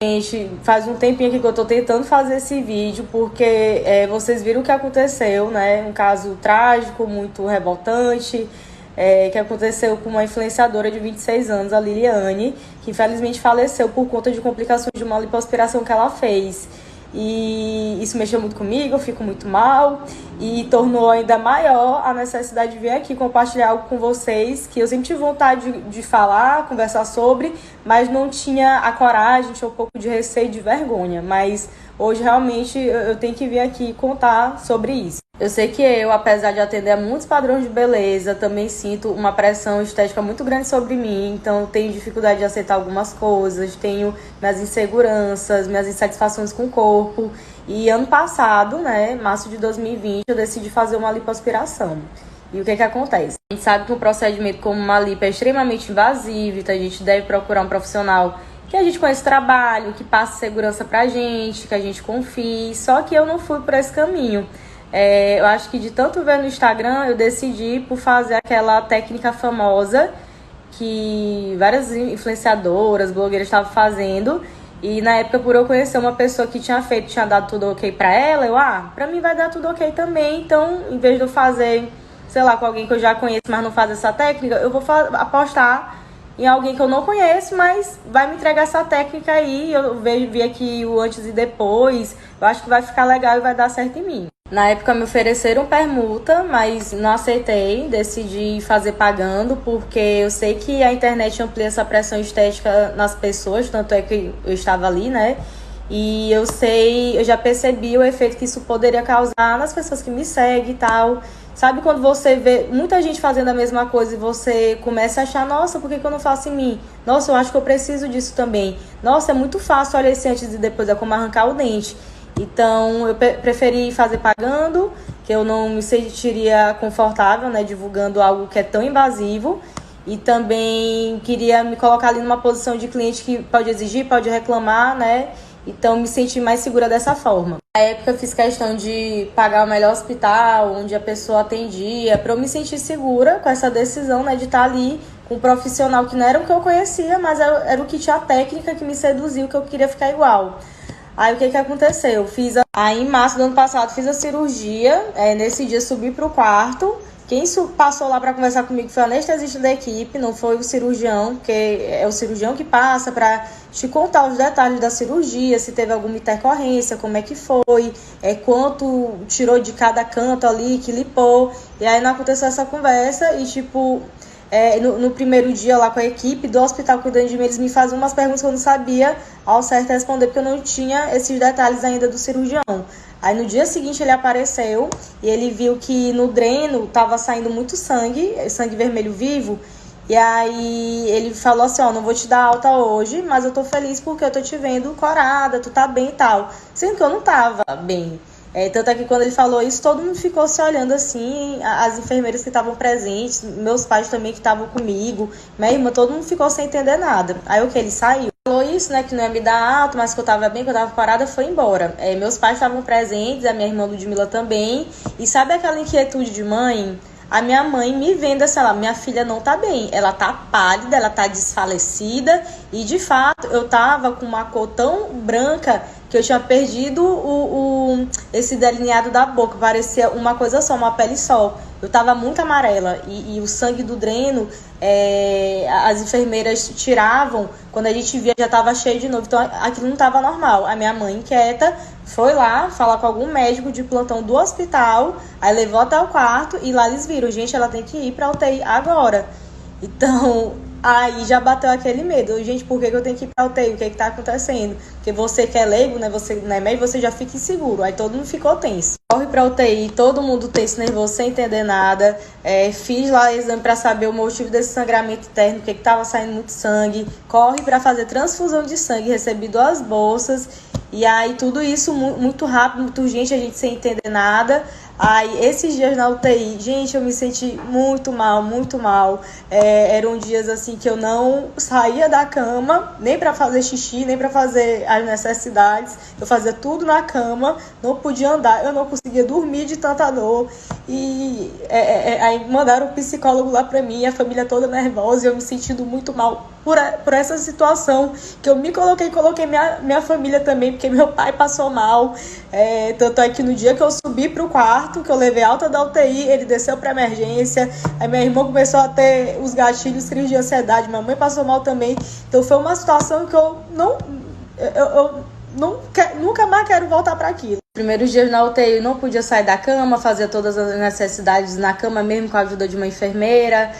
Gente, faz um tempinho aqui que eu tô tentando fazer esse vídeo, porque vocês viram o que aconteceu, né? Um caso trágico, muito revoltante, que aconteceu com uma influenciadora de 26 anos, a Liliane, que infelizmente faleceu por conta de complicações de uma lipoaspiração que ela fez. E isso mexeu muito comigo, eu fico muito mal e tornou ainda maior a necessidade de vir aqui compartilhar algo com vocês que eu sempre tive vontade de falar, conversar sobre, mas não tinha a coragem, tinha um pouco de receio, de vergonha. Mas hoje realmente eu tenho que vir aqui contar sobre isso. Eu sei que eu, apesar de atender a muitos padrões de beleza, também sinto uma pressão estética muito grande sobre mim, então tenho dificuldade de aceitar algumas coisas, tenho minhas inseguranças, minhas insatisfações com o corpo. E ano passado, né, março de 2020, eu decidi fazer uma lipoaspiração. E o que acontece? A gente sabe que um procedimento como uma lipo é extremamente invasivo, então a gente deve procurar um profissional que a gente conhece o trabalho, que passe segurança pra gente, que a gente confie. Só que eu não fui por esse caminho. Eu acho que de tanto ver no Instagram, eu decidi por fazer aquela técnica famosa que várias influenciadoras, blogueiras estavam fazendo. E na época, por eu conhecer uma pessoa que tinha feito, tinha dado tudo ok pra ela, pra mim vai dar tudo ok também. Então, em vez de eu fazer, sei lá, com alguém que eu já conheço, mas não faz essa técnica, eu vou apostar em alguém que eu não conheço, mas vai me entregar essa técnica aí. Eu vi aqui o antes e depois. Eu acho que vai ficar legal e vai dar certo em mim. Na época me ofereceram permuta, mas não aceitei, decidi fazer pagando, porque eu sei que a internet amplia essa pressão estética nas pessoas, tanto é que eu estava ali, né? E eu já percebi o efeito que isso poderia causar nas pessoas que me seguem e tal. Sabe quando você vê muita gente fazendo a mesma coisa e você começa a achar, nossa, por que eu não faço em mim? Nossa, eu acho que eu preciso disso também. Nossa, é muito fácil, olha esse antes e depois, é como arrancar o dente. Então, eu preferi fazer pagando, que eu não me sentiria confortável, né, divulgando algo que é tão invasivo. E também queria me colocar ali numa posição de cliente que pode exigir, pode reclamar, né? Então, me senti mais segura dessa forma. Na época, eu fiz questão de pagar o melhor hospital, onde a pessoa atendia, para eu me sentir segura com essa decisão, né, de estar ali com um profissional que não era o que eu conhecia, mas era o que tinha a técnica que me seduziu, que eu queria ficar igual. Aí o que aconteceu? Aí em março do ano passado fiz a cirurgia, nesse dia subi pro quarto. Quem passou lá para conversar comigo foi o anestesista da equipe, não foi o cirurgião, porque é o cirurgião que passa para te contar os detalhes da cirurgia, se teve alguma intercorrência, como é que foi, quanto tirou de cada canto ali, que lipou. E aí não aconteceu essa conversa e tipo... no primeiro dia lá com a equipe do hospital cuidando de mim, eles me faziam umas perguntas que eu não sabia ao certo responder, porque eu não tinha esses detalhes ainda do cirurgião. Aí no dia seguinte ele apareceu e ele viu que no dreno estava saindo muito sangue vermelho vivo. E aí ele falou assim, não vou te dar alta hoje, mas eu tô feliz porque eu tô te vendo corada, tu tá bem e tal. Sendo que eu não tava bem. Tanto é que quando ele falou isso, todo mundo ficou se olhando assim, as enfermeiras que estavam presentes, meus pais também que estavam comigo, minha irmã, todo mundo ficou sem entender nada. Aí o que ele saiu, falou isso, né, que não ia me dar alta, mas que eu tava bem, que eu tava parada, foi embora. Meus pais estavam presentes, a minha irmã Ludmilla também, e sabe aquela inquietude de mãe? A minha mãe me vendo assim, minha filha não tá bem, ela tá pálida, ela tá desfalecida, e de fato eu tava com uma cor tão branca que eu tinha perdido esse delineado da boca, parecia uma coisa só, uma pele só. Eu tava muito amarela e o sangue do dreno, as enfermeiras tiravam, quando a gente via já tava cheio de novo, então aquilo não tava normal. A minha mãe, inquieta, foi lá falar com algum médico de plantão do hospital, aí levou até o quarto e lá eles viram, gente, ela tem que ir pra UTI agora. Então, aí já bateu aquele medo. Gente, por que eu tenho que ir pra UTI? O que tá acontecendo? Porque você que é leigo, né? Você não é médico, você já fica inseguro. Aí todo mundo ficou tenso. Corre pra UTI, todo mundo tenso, nervoso, sem entender nada. Fiz lá o exame pra saber o motivo desse sangramento interno, porque que tava saindo muito sangue. Corre pra fazer transfusão de sangue, recebi 2 bolsas. E aí tudo isso muito rápido, muito urgente, a gente sem entender nada. Aí esses dias na UTI, gente, eu me senti muito mal, muito mal. Eram dias assim que eu não saía da cama, nem pra fazer xixi, nem pra fazer as necessidades. Eu fazia tudo na cama, não podia andar, eu não conseguia dormir de tanta dor. Aí mandaram um psicólogo lá pra mim, a família toda nervosa, e eu me sentindo muito mal. por essa situação que eu me coloquei minha família também, porque meu pai passou mal. Tanto é que no dia que eu subi pro quarto, que eu levei alta da UTI, ele desceu pra emergência, aí minha irmã começou a ter os gatilhos, crise de ansiedade, minha mãe passou mal também. Então foi uma situação que eu nunca mais quero voltar para aquilo. Primeiros dias na UTI eu não podia sair da cama, fazer todas as necessidades na cama mesmo com a ajuda de uma enfermeira,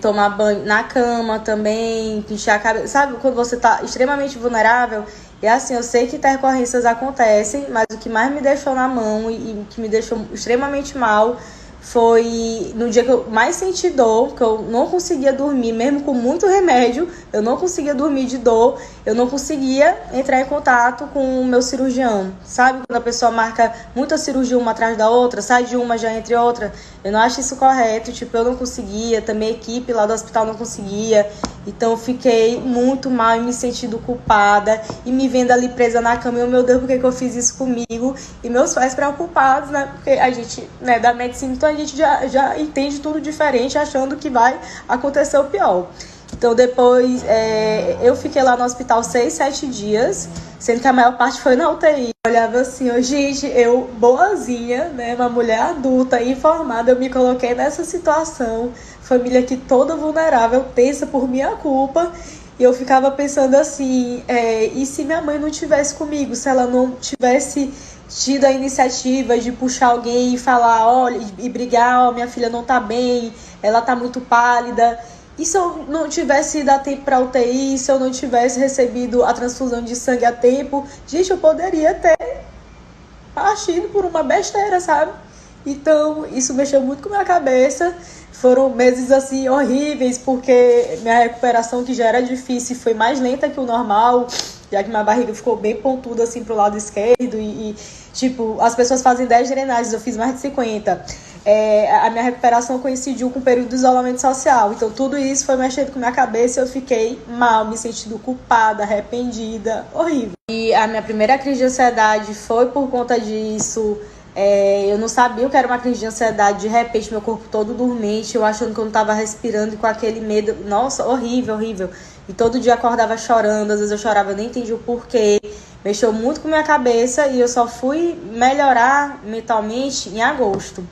tomar banho na cama também, pinchar a cabeça. Sabe quando você está extremamente vulnerável? E assim, eu sei que intercorrências acontecem, mas o que mais me deixou na mão e que me deixou extremamente mal foi no dia que eu mais senti dor, que eu não conseguia dormir, mesmo com muito remédio, eu não conseguia dormir de dor, eu não conseguia entrar em contato com o meu cirurgião. Sabe quando a pessoa marca muita cirurgia uma atrás da outra, sai de uma já entre outra? Eu não acho isso correto, tipo, eu não conseguia, também a equipe lá do hospital não conseguia. Então eu fiquei muito mal e me sentindo culpada e me vendo ali presa na cama. E meu Deus, por que eu fiz isso comigo? E meus pais preocupados, né? Porque a gente, né, da medicina, então a gente já entende tudo diferente, achando que vai acontecer o pior. Então depois eu fiquei lá no hospital 6, 7 dias, sendo que a maior parte foi na UTI. Eu olhava assim, gente, eu boazinha, né, uma mulher adulta, informada, eu me coloquei nessa situação, família que toda vulnerável pensa por minha culpa, e eu ficava pensando assim, e se minha mãe não tivesse comigo, se ela não tivesse tido a iniciativa de puxar alguém e falar, olha, e brigar, minha filha não tá bem, ela tá muito pálida. E se eu não tivesse ido a tempo para UTI, se eu não tivesse recebido a transfusão de sangue a tempo, gente, eu poderia ter partido por uma besteira, sabe? Então, isso mexeu muito com a minha cabeça. Foram meses, assim, horríveis, porque minha recuperação, que já era difícil, foi mais lenta que o normal, já que minha barriga ficou bem pontuda, assim, pro lado esquerdo. Tipo, as pessoas fazem 10 drenagens, eu fiz mais de 50. A minha recuperação coincidiu com o período de isolamento social. Então, tudo isso foi mexendo com minha cabeça e eu fiquei mal, me sentindo culpada, arrependida, horrível. E a minha primeira crise de ansiedade foi por conta disso. Eu não sabia o que era uma crise de ansiedade. De repente, meu corpo todo dormente, eu achando que eu não estava respirando e com aquele medo. Nossa, horrível, horrível. E todo dia acordava chorando, às vezes eu chorava, eu nem entendi o porquê. Mexeu muito com minha cabeça e eu só fui melhorar mentalmente em agosto.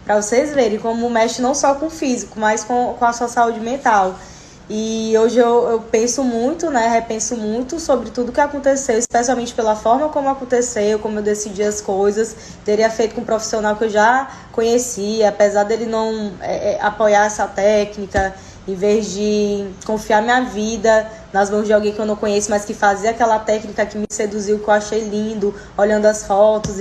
Pra vocês verem como mexe não só com o físico, mas com a sua saúde mental. E hoje eu penso muito, né, repenso muito sobre tudo que aconteceu, especialmente pela forma como aconteceu, como eu decidi as coisas. Teria feito com um profissional que eu já conhecia, apesar dele não apoiar essa técnica, em vez de confiar minha vida nas mãos de alguém que eu não conheço, mas que fazia aquela técnica que me seduziu, que eu achei lindo, olhando as fotos,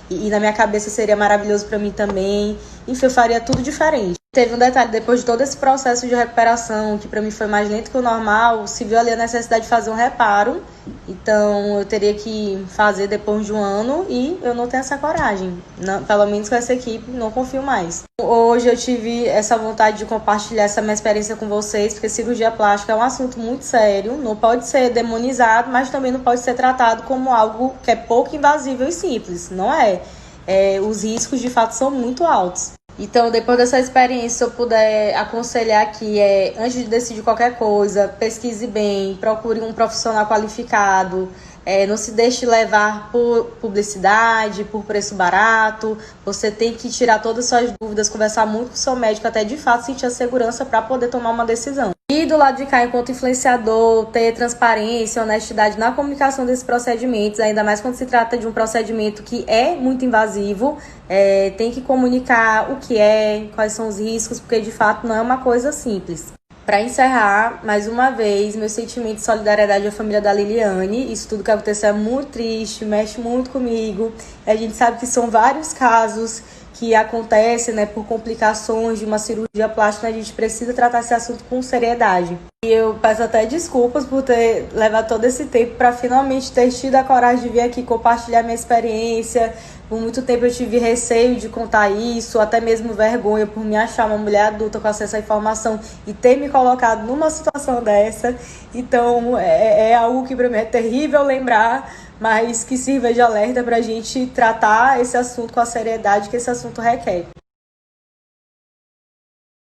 e na minha cabeça seria maravilhoso para mim também. Enfim, eu faria tudo diferente. Teve um detalhe, depois de todo esse processo de recuperação, que para mim foi mais lento que o normal, se viu ali a necessidade de fazer um reparo. Então, eu teria que fazer depois de um ano e eu não tenho essa coragem. Não, pelo menos com essa equipe, não confio mais. Hoje eu tive essa vontade de compartilhar essa minha experiência com vocês, porque cirurgia plástica é um assunto muito sério, não pode ser demonizado, mas também não pode ser tratado como algo que é pouco invasivo e simples, não é? Os riscos de fato são muito altos. Então, depois dessa experiência, se eu puder aconselhar aqui, antes de decidir qualquer coisa, pesquise bem, procure um profissional qualificado, não se deixe levar por publicidade, por preço barato. Você tem que tirar todas as suas dúvidas, conversar muito com o seu médico, até de fato sentir a segurança para poder tomar uma decisão. E do lado de cá, enquanto influenciador, ter transparência, honestidade na comunicação desses procedimentos, ainda mais quando se trata de um procedimento que é muito invasivo, tem que comunicar o que quais são os riscos, porque de fato não é uma coisa simples. Para encerrar, mais uma vez, meu sentimento de solidariedade à família da Liliane. Isso tudo que aconteceu é muito triste, mexe muito comigo. A gente sabe que são vários casos que acontecem, né, por complicações de uma cirurgia plástica. A gente precisa tratar esse assunto com seriedade. E eu peço até desculpas por ter levado todo esse tempo para finalmente ter tido a coragem de vir aqui compartilhar minha experiência. Por muito tempo eu tive receio de contar isso, até mesmo vergonha por me achar uma mulher adulta com acesso à informação e ter me colocado numa situação dessa. Então é algo que para mim é terrível lembrar, mas que sirva de alerta para a gente tratar esse assunto com a seriedade que esse assunto requer.